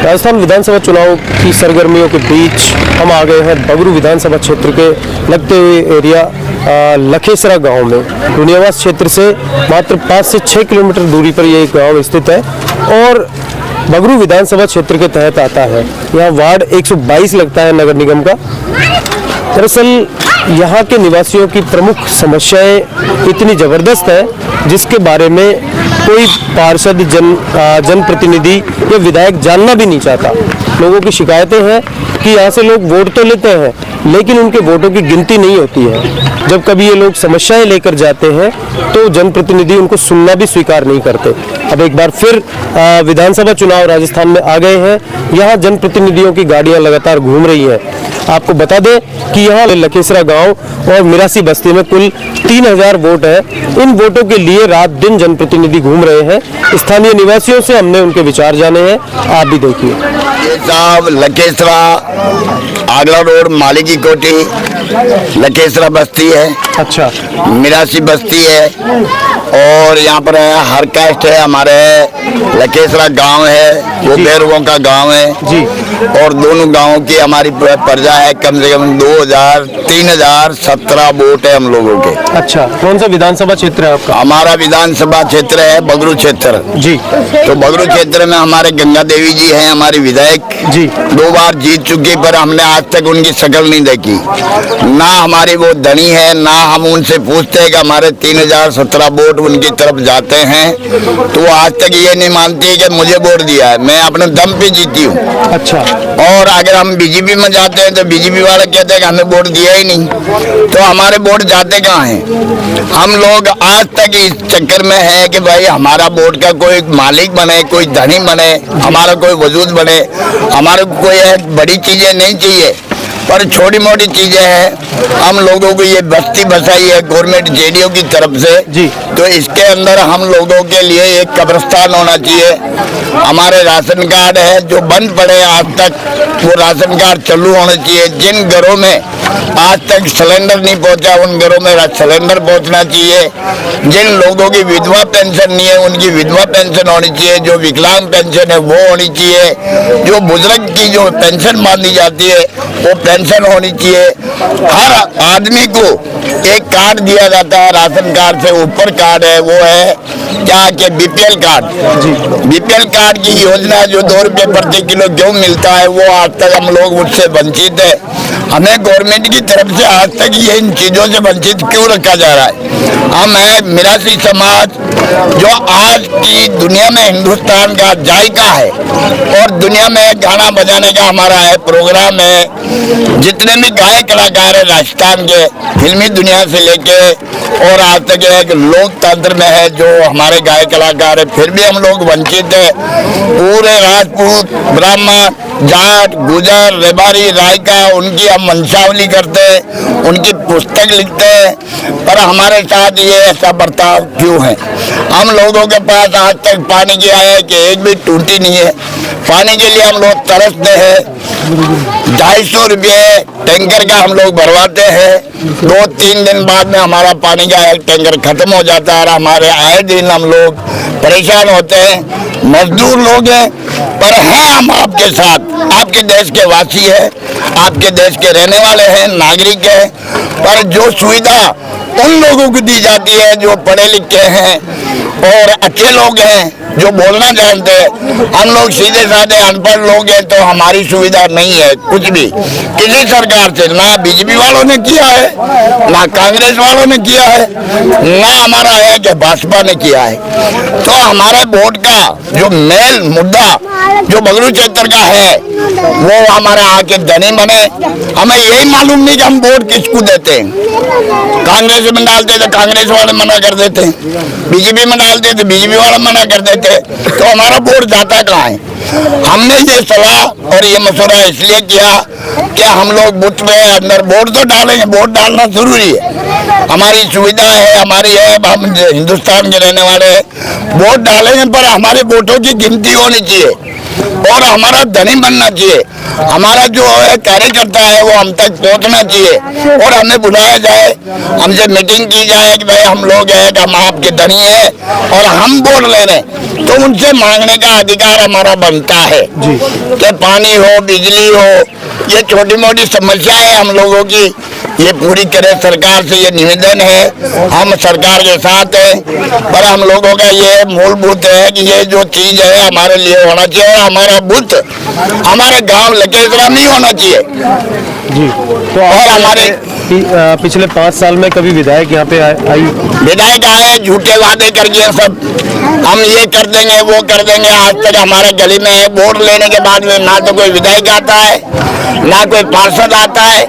राजस्थान विधानसभा चुनाव की सरगर्मियों के बीच हम आ गए हैं बगरू विधानसभा क्षेत्र के लगते हुए एरिया लखेसरा गांव में। दुनियावास क्षेत्र से मात्र 5 से 6 किलोमीटर दूरी पर ये गांव स्थित है और बगरू विधानसभा क्षेत्र के तहत आता है। यहाँ वार्ड 122 लगता है नगर निगम का। दरअसल यहाँ के निवासियों की प्रमुख समस्याएं इतनी ज़बरदस्त है जिसके बारे में कोई पार्षद, जनप्रतिनिधि या विधायक जानना भी नहीं चाहता। लोगों की शिकायतें हैं कि यहाँ से लोग वोट तो लेते हैं लेकिन उनके वोटों की गिनती नहीं होती है। जब कभी ये लोग समस्याएं लेकर जाते हैं तो जनप्रतिनिधि उनको सुनना भी स्वीकार नहीं करते। अब एक बार फिर विधानसभा चुनाव राजस्थान में आ गए हैं। यहाँ जनप्रतिनिधियों की गाड़ियां लगातार घूम रही हैं। आपको बता दें कि यहाँ लखेसरा गांव और मिरासी बस्ती में कुल 3000 वोट है। इन वोटों के लिए रात दिन जनप्रतिनिधि घूम रहे हैं। स्थानीय निवासियों से हमने उनके विचार जाने हैं, आप भी देखिए। साहब लखेसरा आगला रोड मालिकी कोठी लखेसरा बस्ती है। अच्छा, मिरासी बस्ती है और यहाँ पर हर कास्ट है। हमारे लखेसरा गांव है वो बैरुओं का गांव है जी। और दोनों गांवों की हमारी प्रजा है। कम से कम 3017 वोट है हम लोगों के। अच्छा, कौन सा विधानसभा क्षेत्र है आपका? हमारा विधानसभा क्षेत्र है बगरू क्षेत्र जी। तो बगरू क्षेत्र में हमारे गंगा देवी जी हैं, हमारी विधायक जी। 2 बार जीत चुकी, पर हमने आज तक उनकी शक्ल नहीं देखी। ना हमारी वो धनी है, ना हम उनसे पूछते हैं कि हमारे 3017 वोट उनकी तरफ जाते हैं तो वो आज तक ये नहीं मानती कि मुझे वोट दिया है। मैं अपने दम पे जीती हूँ। अच्छा। और अगर हम बीजेपी में जाते हैं तो बीजेपी वाले कहते हैं कि हमें वोट दिया ही नहीं, तो हमारे वोट जाते कहाँ हैं? हम लोग आज तक इस चक्कर में है कि भाई हमारा वोट का कोई मालिक बने, कोई धनी बने, हमारा कोई वजूद बने। हमारे को कोई बड़ी चीजें नहीं चाहिए पर छोटी मोटी चीजें हैं। हम लोगों को ये बस्ती बसाई है गवर्नमेंट जेडीओ की तरफ से जी। तो इसके अंदर हम लोगों के लिए एक कब्रिस्तान होना चाहिए। हमारे राशन कार्ड है जो बंद पड़े आज तक, वो राशन कार्ड चालू होने चाहिए। जिन घरों में आज तक सिलेंडर नहीं पहुंचा उन घरों में सिलेंडर पहुंचना चाहिए। जिन लोगों की विधवा पेंशन नहीं है उनकी विधवा पेंशन होनी चाहिए। जो विकलांग पेंशन है वो होनी चाहिए। जो बुजुर्ग की जो पेंशन बांधी जाती है वो पेंशन होनी चाहिए। हर आदमी को एक कार्ड दिया जाता है, राशन कार्ड से ऊपर कार्ड है, वो है क्या कि बीपीएल कार्ड। बीपीएल कार्ड की योजना जो 2 रुपये प्रति किलो गेहूँ मिलता है वो आज तक हम लोग उससे वंचित है। हमें गवर्नमेंट की तरफ से आज तक ये इन चीजों से वंचित क्यों रखा जा रहा है? हम है मिरासी समाज जो आज की दुनिया में हिंदुस्तान का जायका है और दुनिया में गाना बजाने का हमारा है प्रोग्राम है। जितने भी गायक कलाकार है राजस्थान के फिल्मी दुनिया से लेके और आज तक एक लोकतंत्र में है जो हमारे गायक कलाकार है, फिर भी हम लोग वंचित है। पूरे राजपूत, ब्राह्मण, जाट, गुजर, रेबारी, रायका उनकी हम वंशावली करते हैं, उनकी पुस्तक लिखते हैं, पर हमारे साथ ये ऐसा बर्ताव क्यों है? हम लोगों के पास आज तक पानी की आया कि एक भी टूटी नहीं है। पानी के लिए हम लोग तरसते हैं। 250 रुपये टैंकर का हम लोग भरवाते हैं। 2-3 दिन बाद में हमारा पानी का एक टैंकर खत्म हो जाता है और हमारे आए दिन हम लोग परेशान होते हैं। मजदूर लोग हैं पर हैं हम आपके साथ, आपके देश के वासी हैं, आपके देश के रहने वाले हैं, नागरिक हैं, पर जो सुविधा उन लोगों को दी जाती है जो पढ़े लिखे हैं और अच्छे लोग हैं जो बोलना जानते हैं, हम लोग सीधे साधे अनपढ़ लोग हैं तो हमारी सुविधा नहीं है कुछ भी किसी सरकार से। ना बीजेपी वालों ने किया है, ना कांग्रेस वालों ने किया है, ना हमारा है कि भाजपा ने किया है। तो हमारे वोट का जो मेन मुद्दा जो बगरू क्षेत्र का है वो हमारे आके धनी बने। हमें यही मालूम नहीं कि हम वोट किसको देते हैं। कांग्रेस में डालते तो कांग्रेस वाले मना कर देते, बीजेपी में डालते तो बीजेपी वाले मना कर देते, तो हमारा वोट जाता कहाँ है? हमने ये सलाह और ये मशवरा इसलिए किया कि हम लोग बूथ में अंदर वोट तो डालेंगे, वोट डालना जरूरी है, हमारी सुविधा है, हमारी है, हम हिंदुस्तान के रहने वाले वोट डालेंगे, पर हमारे वोटों की गिनती होनी चाहिए। और हमारा धनी बनना चाहिए। हमारा जो है कार्यकर्ता है वो हम तक पहुंचना चाहिए और हमें बुलाया जाए, हमसे मीटिंग की जाए कि भाई हम लोग हैं, हम आपके धनी है और हम वोट ले रहे हैं, तो उनसे मांगने का अधिकार हमारा बनता है कि पानी हो, बिजली हो, ये छोटी मोटी समस्याएं हम लोगों की ये पूरी करे सरकार से, ये निवेदन है। हम सरकार के साथ हैं, पर हम लोगों का ये मूलभूत है कि ये जो चीज है हमारे लिए होना चाहिए और हमारा बुद्ध हमारे गांव लकेसरा में ही होना चाहिए जी। तो और हमारे पिछले 5 साल में कभी विधायक यहाँ पे आई? विधायक आए, झूठे वादे करके सब हम ये कर देंगे वो कर देंगे। आज तक हमारे गली में है, वोट लेने के बाद में ना तो कोई विधायक आता है, ना कोई पार्षद आता है,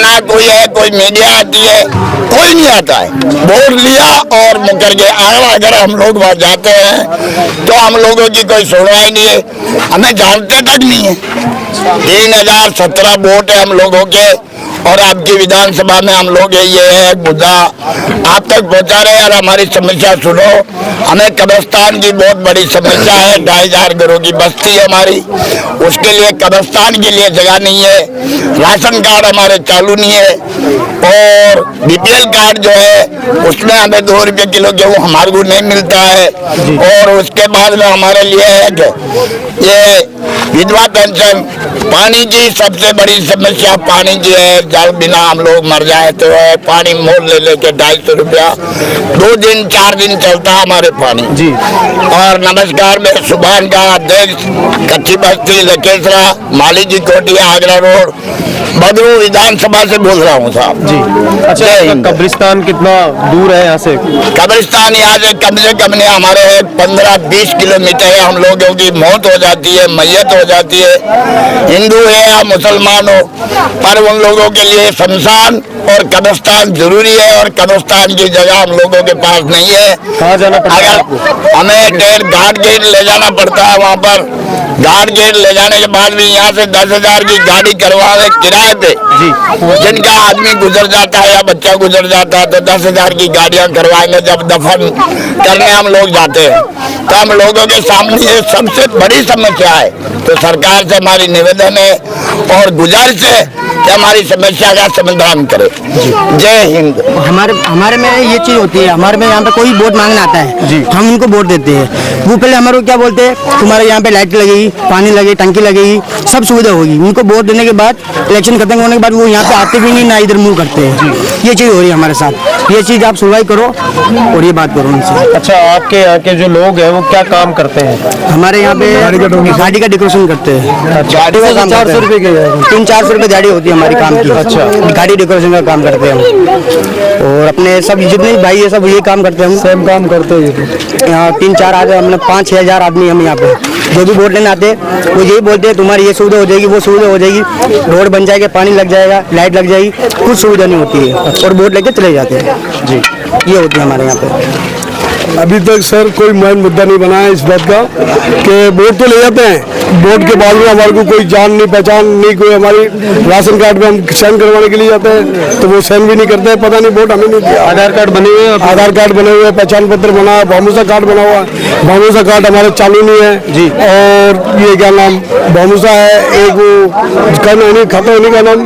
ना कोई है, कोई मीडिया आती है, कोई नहीं आता है। वोट लिया और मुकर के आया। अगर हम लोग वहाँ जाते हैं तो हम लोगों की कोई सुनवाई नहीं है, हमें जानते तक नहीं है। 3017 वोट है हम लोगों के और आपकी विधानसभा में हम लोग ये है मुद्दा आप तक पहुंचा रहे हैं और हमारी समस्या सुनो। हमें कब्रिस्तान की बहुत बड़ी समस्या है, 2500 घरों की बस्ती है हमारी, उसके लिए कब्रिस्तान के लिए जगह नहीं है। राशन कार्ड हमारे चालू नहीं है और बीपीएल कार्ड जो है उसमें हमें 2 रुपये किलो गेहूँ हमारे को नहीं मिलता है। और उसके बाद में हमारे लिए है कि ये विधवा पेंशन, पानी की सबसे बड़ी समस्या पानी की है। जल बिना हम लोग मर जाए तो है, पानी मोल ले लेके 250 रुपया 2 दिन 4 दिन चलता है हमारे पानी जी। और नमस्कार, मैं सुभान का अध्यक्ष, कच्ची बस्ती लकेसरा, माली जी कोठी, आगरा रोड, बदरू विधानसभा से बोल रहा हूँ साहब जी। अच्छा, कब्रिस्तान कितना दूर है यहाँ से? कब्रिस्तान यहाँ से कम नहीं हमारे 15-20 किलोमीटर है। हम लोगों की मौत हो जाती है, मैयत हो जाती है, हिंदू है या मुसलमान हो, पर उन लोगों के लिए शमशान और कब्रिस्तान जरूरी है और कब्रिस्तान की जगह हम लोगों के पास नहीं है। कहाँ जाना पड़ता है आपको? हमें घाट गेट ले जाना पड़ता है। वहाँ पर घाट गेट ले जाने के बाद भी यहाँ से 10,000 की गाड़ी करवावे किराए पे जी। जिनका आदमी गुजर जाता है या बच्चा गुजर जाता है तो 10,000 की गाड़ियाँ करवाएंगे। जब दफन करने हम लोग जाते हैं तो हम लोगों के सामने ये सबसे बड़ी समस्या है। तो सरकार से हमारी निवेदन है और गुजारिश है कि हमारी समस्या का समाधान करे। जय हिंद। हमारे में ये चीज होती है, हमारे में यहाँ पे कोई वोट मांगने आता है, हम उनको वोट देते हैं। वो पहले हमारे को क्या बोलते हैं, तुम्हारे यहाँ पे लाइट लगेगी, पानी लगेगी, टंकी लगेगी, सब सुविधा होगी। उनको वोट देने के बाद, इलेक्शन खत्म होने के बाद वो यहाँ पे आते भी नहीं, ना इधर मुँह करते हैं। ये चीज हो रही है हमारे साथ। ये चीज आप सुनवाई करो और ये बात करो उनसे। अच्छा, आपके यहाँ के जो लोग हैं वो क्या काम करते हैं? हमारे यहाँ पे गाड़ी का डेकोरेशन करते हैं। गाड़ी का काम 400 रुपये के 300-400 रुपये गाड़ी होती है हमारी काम की। अच्छा, गाड़ी डेकोरेशन का काम करते हैं हम। और अपने सब जितने भी भाई है सब ये काम करते हैं, हम सेम काम करते हैं। यहाँ 3-4 आदमी, हमने 5-6 हज़ार आदमी हम यहाँ पे जो भी वोट लेने आते हैं वो यही बोलते हैं तुम्हारी ये सुविधा हो जाएगी, वो सुविधा हो जाएगी, रोड बन जाएगा, पानी लग जाएगा, लाइट लग जाएगी, कुछ सुविधा नहीं होती है और वोट लेके चले जाते हैं जी। ये होती है हमारे यहाँ पे। अभी तक सर कोई मेन मुद्दा नहीं बना है इस बात का कि वोट तो ले जाते हैं, वोट के बाद में हमारे को कोई जान नहीं पहचान नहीं, कोई हमारी राशन कार्ड में हम साइन करवाने के लिए जाते हैं तो वो साइन भी नहीं करते हैं। पता नहीं वोट हमें नहीं दिया। आधार कार्ड बने हुए हैं? आधार कार्ड बने हुए हैं, पहचान पत्र बना है, भामूसा कार्ड बना हुआ है, भामूसा कार्ड हमारे चालू नहीं है जी। और ये क्या नाम भामूसा है, एक वो खाता होने का नाम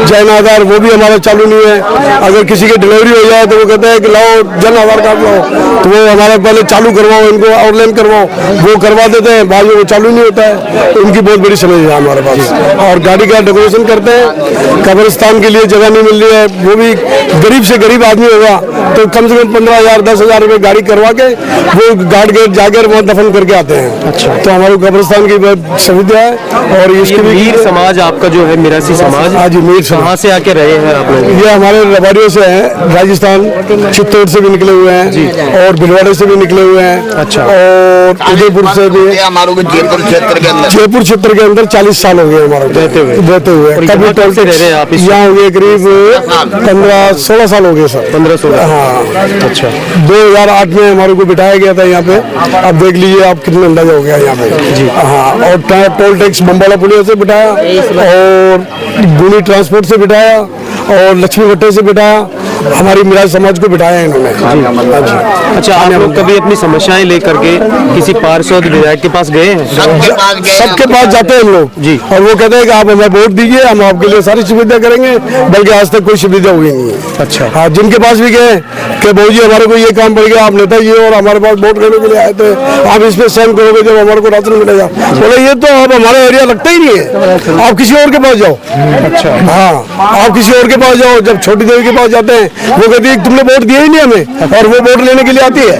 जैन आधार, वो भी हमारा चालू नहीं है। अगर किसी की डिलीवरी हो जाए तो वो कहते हैं कि लाओ जन आधार कार्ड लाओ, तो वो हमारे पहले चालू करवाओ, इनको ऑनलाइन करवाओ, वो करवा देते हैं, बाद में वो चालू नहीं होता है। उनकी बहुत बड़ी समस्या है हमारे पास। और गाड़ी का डेकोरेशन करते हैं, कब्रिस्तान के लिए जगह नहीं मिल रही है, वो भी गरीब से गरीब आदमी होगा तो कम से कम 15,000-10,000 रुपये गाड़ी करवा के वो घाट गेट जाकर वहाँ दफन करके आते हैं। अच्छा, तो हमारे कब्रिस्तान की बहुत सुविधा है। और इसके भी मीर समाज आपका जो है, मिरासी समाज, हाँ जी, मीर कहाँ से आके रहे हैं आप लोग? ये हमारे रबारियों से हैं, राजस्थान चित्तौड़ से भी निकले हुए हैं और भिलवाड़े से भी निकले हुए हैं। अच्छा, और उदयपुर से भी। हमारे को जयपुर क्षेत्र के अंदर 40 साल हो गए हमारे रहते हुए। कभी टोल से रह रहे हैं आप? यहाँ हो गए करीब 15-16 साल हो गए सर। 15-16। हाँ, अच्छा। 2008 में हमारे को बिठाया गया था यहाँ पे। अब देख लीजिए आप कितना अंदाजा हो गया यहाँ पे जी। हाँ, और टोल टैक्स बम्बाला पुलिस से बिठाया और गुनी ट्रांसपोर्ट से बिठाया और लक्ष्मी भट्टे से बिठाया, हमारी मिराज समाज को बिठाया है इन्होंने। हाँ जी। अच्छा, आप लोग कभी अपनी समस्याएं लेकर के किसी पार्षद विधायक के पास गए हैं? सबके पास जाते हैं हम लोग जी। और वो कहते हैं कि आप हमें वोट दीजिए, हम आपके लिए सारी सुविधा करेंगे, बल्कि आज तक कोई सुविधा हुई नहीं है। अच्छा। हाँ, जिनके पास भी गए कि बहू जी हमारे को ये काम पड़ गया, आप नेता ये और हमारे पास वोट करने के लिए आए थे, आप इस पे सहन करोगे जब हमारे को राशन मिलेगा। बोले ये तो अब हमारा एरिया लगता ही नहीं है, आप किसी और के पास जाओ। अच्छा। हाँ, आप किसी और के पास जाओ। जब छोटी देवी के पास जाते हैं, वो कहती है तुमने वोट दिया ही नहीं हमें, और वो वोट लेने के लिए आती है।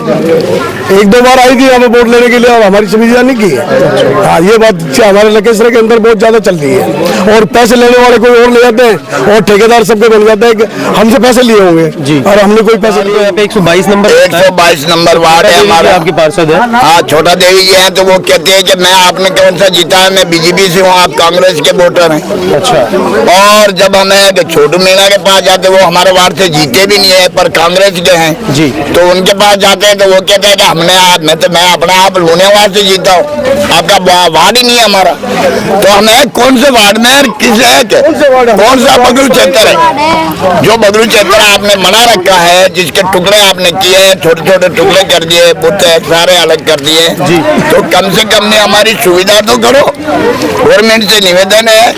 एक दो बार आई थी हमें वोट लेने के लिए और हमारी सुविधा नहीं की है। हाँ, ये बात हमारे लखेसरा के अंदर बहुत ज्यादा चल रही है। और पैसे लेने वाले कोई और ले जाते हैं और ठेकेदार सबके बन जाते हैं कि हमसे पैसे लिए होंगे जी। और हमने कोई पैसे तो यहाँ पे 122 नंबर 122 नंबर वार्ड है हमारा। आपके पार्षद है? हाँ, छोटा देवी जी है, तो वो कहते हैं कि मैं आपने कौन सा जीता है, मैं बीजेपी से हूँ, आप कांग्रेस के वोटर हैं। अच्छा। और जब हमें छोटू मीणा के पास जाते, वो हमारे वार्ड से जीते भी नहीं है पर कांग्रेस के हैं जी। तो उनके पास जाते हैं तो वो कहते हैं कि मैं अपना आप लूनेवास से जीता हूँ, आपका वार्ड ही नहीं है हमारा। तो हमें कौन से वार्ड में किस है कौन सा बगलू क्षेत्र है, जो बगलू क्षेत्र आपने बना रखा है, जिसके टुकड़े आपने किए हैं, छोटे छोटे टुकड़े कर दिए, बुत सारे अलग कर दिए जी। तो कम से कम ने हमारी सुविधा तो करो। गवर्नमेंट से निवेदन है,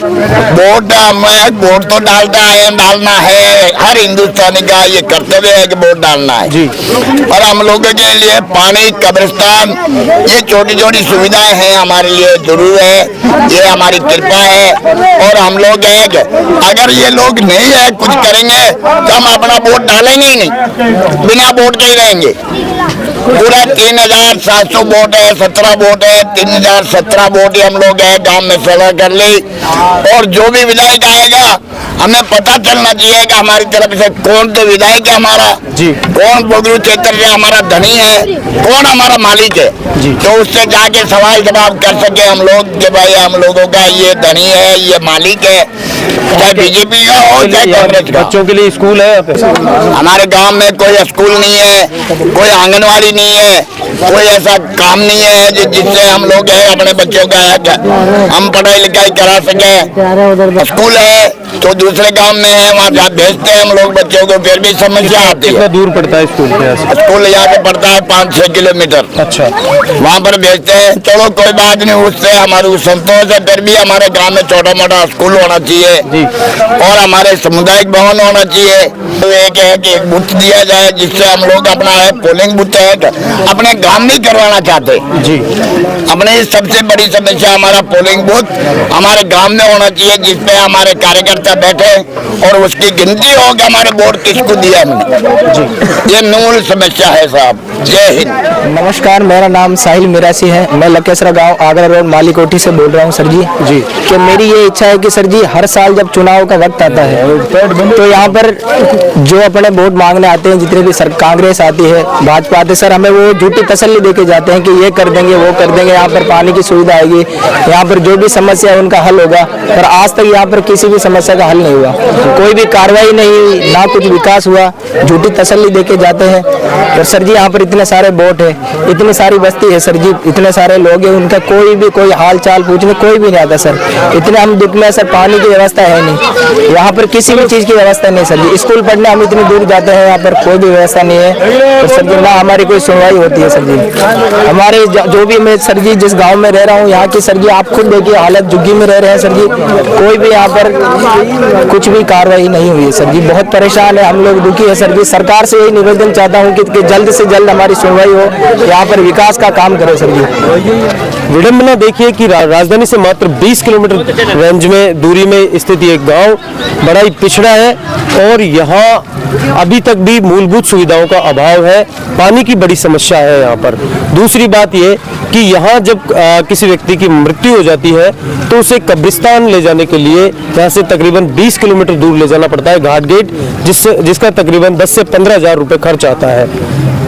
वोट हमें वोट तो डालना है, हर हिंदुस्तानी का ये कर्तव्य है कि वोट डालना है जी। और हम लोगों के लिए पानी, कब्रिस्तान, ये छोटी छोटी सुविधाएं हैं हमारे लिए जरूर है, ये हमारी कृपा है। और हम लोग हैं कि अगर ये लोग नहीं है कुछ करेंगे तो हम अपना वोट डालेंगे ही नहीं, बिना वोट के ही रहेंगे। पूरा 3700 वोट है, 17 वोट है, 3017 वोट हम लोग हैं, गांव में सभा कर ली। और जो भी विधायक आएगा हमें पता चलना चाहिए कि हमारी तरफ से कौन तो विधायक है हमारा जी, कौन बगलू क्षेत्र से हमारा धनी है, कौन हमारा मालिक है जी। तो उससे जाके सवाल जवाब कर सके हम लोग कि भाई हम लोगों का ये धनी है, ये मालिक है, चाहे बीजेपी का हो चाहे कांग्रेस का। बच्चों के लिए स्कूल है? हमारे गांव में कोई स्कूल नहीं है, कोई आंगनवाड़ी नहीं है, कोई ऐसा काम नहीं है जिससे हम लोग अपने बच्चों का हम पढ़ाई लिखाई करा सके। स्कूल है तो दूसरे गांव में है, वहाँ भेजते हैं हम लोग बच्चों को, फिर भी समस्या आती है। कितना दूर पड़ता है स्कूल? स्कूल यहाँ से पड़ता है 5-6 किलोमीटर। अच्छा। वहाँ पर भेजते हैं, चलो कोई बात नहीं, उससे हमारे संतोष है। फिर भी हमारे गांव में छोटा मोटा स्कूल होना चाहिए जी। और हमारे सामुदायिक भवन होना चाहिए। तो एक है कि एक बूथ दिया जाए जिससे हम लोग अपना है पोलिंग बूथ है अपने गांव में करवाना चाहते जी। अपनी सबसे बड़ी समस्या हमारा पोलिंग बूथ हमारे गांव में होना चाहिए, जिसपे हमारे कार्यकर्ता बैठे और उसकी गिनती हो कि हमारे वोट किसको दिया हमने जी। ये मूल समस्या है साहब। जय हिंद। नमस्कार, मेरा नाम साहिल मिरासी है। मैं लखेसरा गांव आगरा रोड माली कोठी से बोल रहा हूं सर जी। कि मेरी ये इच्छा है कि सर जी हर साल जब चुनाव का वक्त आता है तो यहाँ पर जो अपने वोट मांगने आते हैं, जितने भी सर कांग्रेस आती है, भाजपा आते, सर हमें वो झूठी तसल्ली देके जाते हैं कि ये कर देंगे वो कर देंगे, यहाँ पर पानी की सुविधा आएगी, यहाँ पर जो भी समस्या है उनका हल होगा। पर आज तक यहाँ पर किसी भी समस्या का हल नहीं हुआ, कोई भी कार्रवाई नहीं, ना कुछ विकास हुआ, झूठी तसल्ली देके जाते हैं। और सर जी यहाँ पर इतने सारे वोट है, इतनी सारी बस्ती है सर जी, इतने सारे लोग हैं, उनका कोई हाल चाल पूछने कोई भी नहीं आता सर। इतने हम दुख में सर, पानी की व्यवस्था है नहीं, यहाँ पर किसी भी चीज की व्यवस्था नहीं सर जी। स्कूल पढ़ने हम इतनी दूर जाते हैं, यहाँ पर कोई भी व्यवस्था नहीं है। तो सर जी ना हमारी कोई सुनवाई होती है सर जी। हमारे जो भी मैं सर जी जिस गांव में रह रहा हूँ, यहाँ की सर जी आप खुद देखिए हालत, झुग्गी में रह रहे हैं सर जी, कोई भी यहाँ पर कुछ भी कार्रवाई नहीं हुई है सर जी। बहुत परेशान है हम लोग, दुखी है सर जी। सरकार से यही निवेदन चाहता हूँ कि जल्द से जल्द हमारी सुनवाई हो, यहाँ पर विकास का काम करे सर जी। विडम्बना देखिए कि राजधानी से मात्र 20 किलोमीटर रेंज में दूरी में स्थित एक गांव बड़ा ही पिछड़ा है और यहाँ अभी तक भी मूलभूत सुविधाओं का अभाव है, पानी की बड़ी समस्या है यहाँ पर। दूसरी बात ये कि यहाँ जब किसी व्यक्ति की मृत्यु हो जाती है तो उसे कब्रिस्तान ले जाने के लिए यहाँ से तकरीबन 20 किलोमीटर दूर ले जाना पड़ता है, घाट गेट, जिसका तकरीबन 10 से 15 हज़ार रुपये खर्च आता है।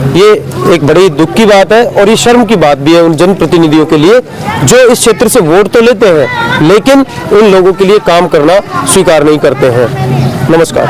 ये एक बड़ी दुख की बात है और ये शर्म की बात भी है उन जनप्रतिनिधियों के लिए जो इस क्षेत्र से वोट तो लेते हैं लेकिन उन लोगों के लिए काम करना स्वीकार नहीं करते हैं। नमस्कार।